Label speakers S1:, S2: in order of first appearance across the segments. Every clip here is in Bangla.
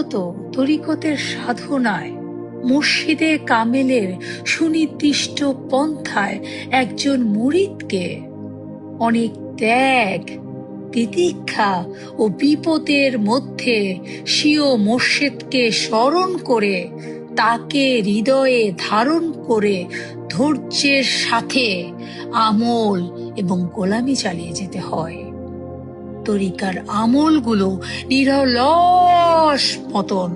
S1: মূলত তরিকতের সাধনায় মুর্শিদে কামেলের সুনির্দিষ্ট পন্থায় একজন মুরিদকে অনেক ত্যাগ, তিতিক্ষা ও বিপদের মধ্যে স্বীয় মুর্শিদকে স্মরণ করে তাকে হৃদয়ে ধারণ করে ধৈর্যের সাথে আমল এবং গোলামি চালিয়ে যেতে হয়। তরিকার আমলগুলো নিরলস মতন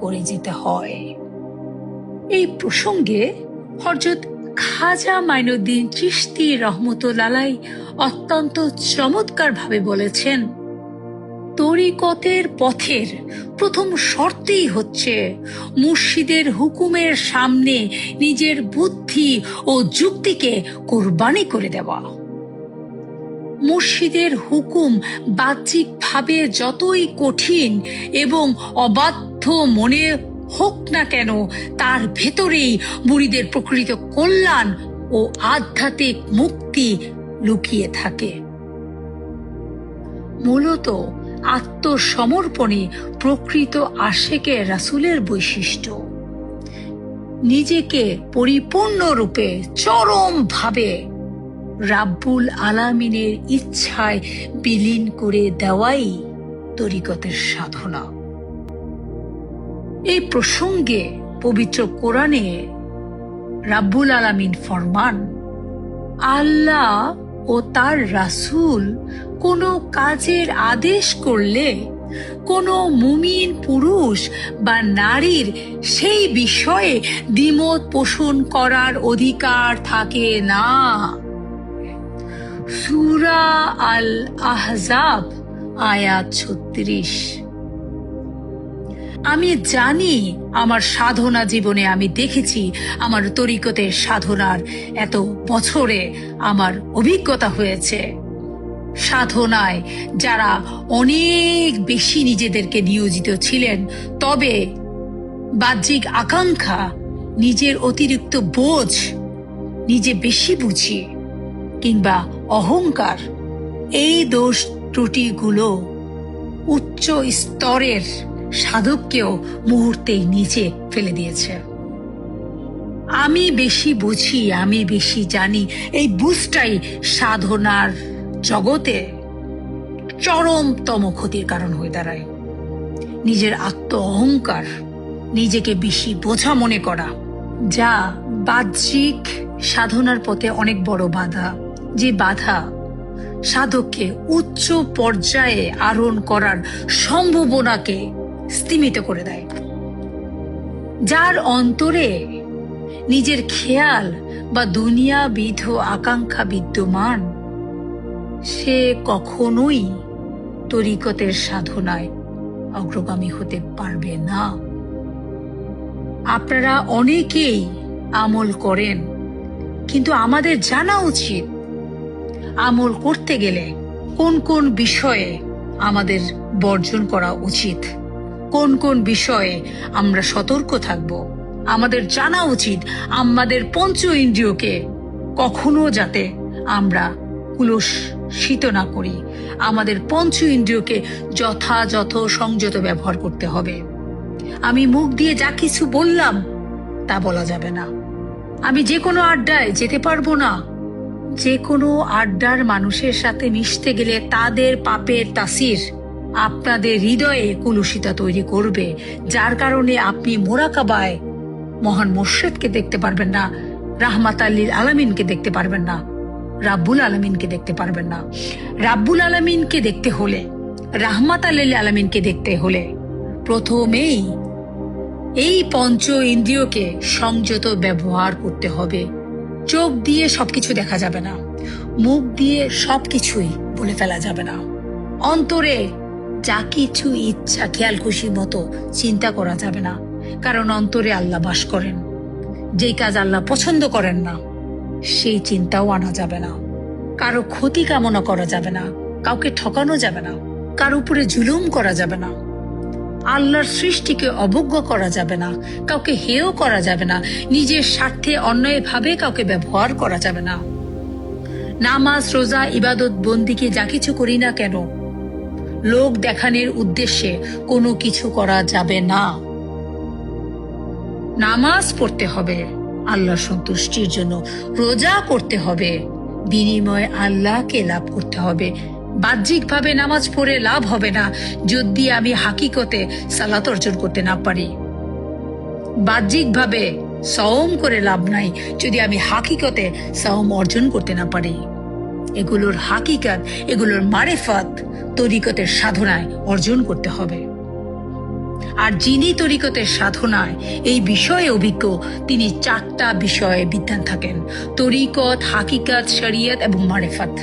S1: করে যেতে হয়। এই প্রসঙ্গে হযরত খাজা মাইনুদ্দিন চিশতি রহমতুল্লাহ আলাইহি অত্যন্ত চমৎকার ভাবে বলেছেন, তরিকতের পথের প্রথম শর্তই হচ্ছে মুর্শিদের হুকুমের সামনে নিজের বুদ্ধি ও যুক্তিকে কোরবানি করে দেওয়া। মুর্শিদের হুকুম বাহ্যিকভাবে যতই কঠিন এবং অবাধ্য মনে হোক না কেন, তার ভেতরেই মুরিদের প্রকৃত কল্যাণ ও আধ্যাত্মিক মুক্তি লুকিয়ে থাকে। মূলত আত্মসমর্পণে প্রকৃত আশেকে রাসূলের বৈশিষ্ট্য। নিজেকে পরিপূর্ণরূপে চরমভাবে রাব্বুল আলামিনের ইচ্ছায় বিলীন করে দেওয়াই তরিকতের সাধনা। এই প্রসঙ্গে পবিত্র কোরআনে রাব্বুল আলামিন ফরমান, আল্লাহ ও তার রাসূল কোনো কাজের আদেশ করলে কোনো মুমিন পুরুষ বা নারীর সেই বিষয়ে দ্বিমত পোষণ করার অধিকার থাকে না। সূরা আল আহজাব আয়াত 36। আমি জানি আমার সাধনা জীবনে আমি দেখেছি, আমার তরিকতের সাধনার এত বছরে আমার অভিজ্ঞতা হয়েছে, সাধনায় যারা অনেক বেশি নিজেদেরকে নিয়োজিত ছিলেন, তবে বাহ্যিক আকাঙ্ক্ষা, নিজের অতিরিক্ত বোঝ, নিজে বেশি বুঝি কিংবা অহংকার, এই দোষ ত্রুটিগুলো উচ্চ স্তরের সাধককেও মুহূর্তেই নিচে ফেলে দিয়েছে। আমি বেশি বুঝি, আমি বেশি জানি, এই বুঝটাই সাধনার জগতে চরমতম ক্ষতির কারণ হয়ে দাঁড়ায়। নিজের আত্ম অহংকার, নিজেকে বেশি বোঝা মনে করা, যা বাহ্যিক সাধনার পথে অনেক বড় বাধা, যে বাধা সাধককে উচ্চ পর্যায়ে আরোহণ করার সম্ভাবনাকে স্তিমিত করে দেয়। যার অন্তরে নিজের খেয়াল বা দুনিয়াবিধ আকাঙ্ক্ষা বিদ্যমান, সে কখনোই তরিকতের সাধনায় অগ্রগামী হতে পারবে না। আপনারা অনেকেই আমল করেন, কিন্তু আমাদের জানা উচিত আমল করতে গেলে কোন কোন বিষয়ে আমাদের বর্জন করা উচিত, কোন কোন বিষয়ে আমরা সতর্ক থাকব। আমাদের জানা উচিত আমাদের পঞ্চ ইন্দ্রিয়কে কখনো যাতে আমরা কুলুষিত না করি। আমাদের পঞ্চ ইন্দ্রিয়কে যথাযথ সংযত ব্যবহার করতে হবে। আমি মুখ দিয়ে যা কিছু বললাম তা বলা যাবে না। আমি যে কোনো আড্ডায় যেতে পারবো না। যে কোনো আড্ডার মানুষের সাথে মিশতে গেলে তাদের পাপের তাসির আপনাদের হৃদয়ে কুলুষিতা তৈরি করবে, যার কারণে আপনি মোরাকাবায় মহান মুর্শিদকে দেখতে পারবেন না, রাহমাতাল লিল আলামিনকে দেখতে পারবেন না, রাব্বুল আলামিনকে দেখতে পারবেন না। রাব্বুল আলামিনকে দেখতে হলে, রাহমাতাল লিল আলামিনকে দেখতে হলে প্রথমেই এই পঞ্চ ইন্দ্রিয়কে সংযত ব্যবহার করতে হবে। চোখ দিয়ে সবকিছু দেখা যাবে না, মুখ দিয়ে সবকিছুই বলে ফেলা যাবে না, অন্তরে যা কিছু ইচ্ছা খেয়াল খুশি মতো চিন্তা করা যাবে না, কারণ অন্তরে আল্লাহ বাস করেন। যেই কাজ আল্লাহ পছন্দ করেন না সেই চিন্তাও আনা যাবে না। কারো ক্ষতি কামনা করা যাবে না, কাউকে ঠকানো যাবে না, কারো উপরে জুলুম করা যাবে না, আল্লাহর সৃষ্টিকে অবজ্ঞা করা যাবে না, কাউকে হেয় করা যাবে না, নিজের স্বার্থে অন্যায়ভাবে কাউকে ব্যবহার করা যাবে না। নামাজ, রোজা, ইবাদত, বন্দিকে যা কিছু করি না কেন লোক দেখানোর উদ্দেশ্যে কোনো কিছু করা যাবে না। নামাজ পড়তে হবে আল্লাহর সন্তুষ্টির জন্য, রোজা করতে হবে, বিনিময়ে আল্লাহকে লাভ করতে হবে। বাহ্যিকভাবে নামাজ পড়ে লাভ হবে না যদি আমি হাকিকতে সালাত অর্জন করতে না পারি। বাহ্যিকভাবে সওম করে লাভ নাই যদি আমি হাকিকতে সওম অর্জন করতে না পারি। এগুলোর হাকিকত, এগুলোর মারেফাত তরিকতের সাধনায় অর্জন করতে হবে। আর যিনি তরিকতের সাধনায় এই বিষয়ে অভিজ্ঞ, তিনি 4টা বিষয়ে বিদ্বান থাকেন: তরিকত, হাকিকত, শরিয়ত এবং মারেফাত।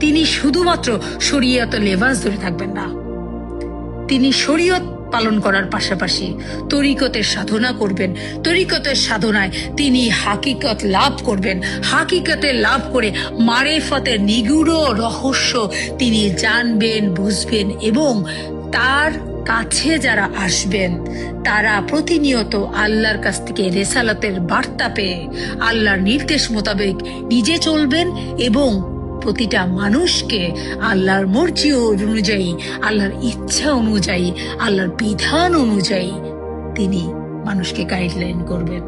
S1: তিনি শুধুমাত্র শরিয়ত লেবাস ধরে থাকবেন না, তিনি শরিয়ত পালন করার পাশাপাশি তরিকতের সাধনা করবেন। তরিকতের সাধনায় তিনি হাকিকত লাভ করবেন। হাকিকতে লাভ করে মারেফতের নিগুড় রহস্য তিনি জানবেন, বুঝবেন এবং তার কাছে যারা আসবেন তারা প্রতিনিয়ত আল্লাহর কাছ থেকে রেসালাতের বার্তা পেয়ে আল্লাহর নির্দেশ মোতাবেক নিজে চলবেন এবং প্রতিটা মানুষকে আল্লাহর মর্জি অনুযায়ী, আল্লাহর ইচ্ছা অনুযায়ী, আল্লাহর বিধান অনুযায়ী তিনি মানুষকে গাইডলাইন করবেন।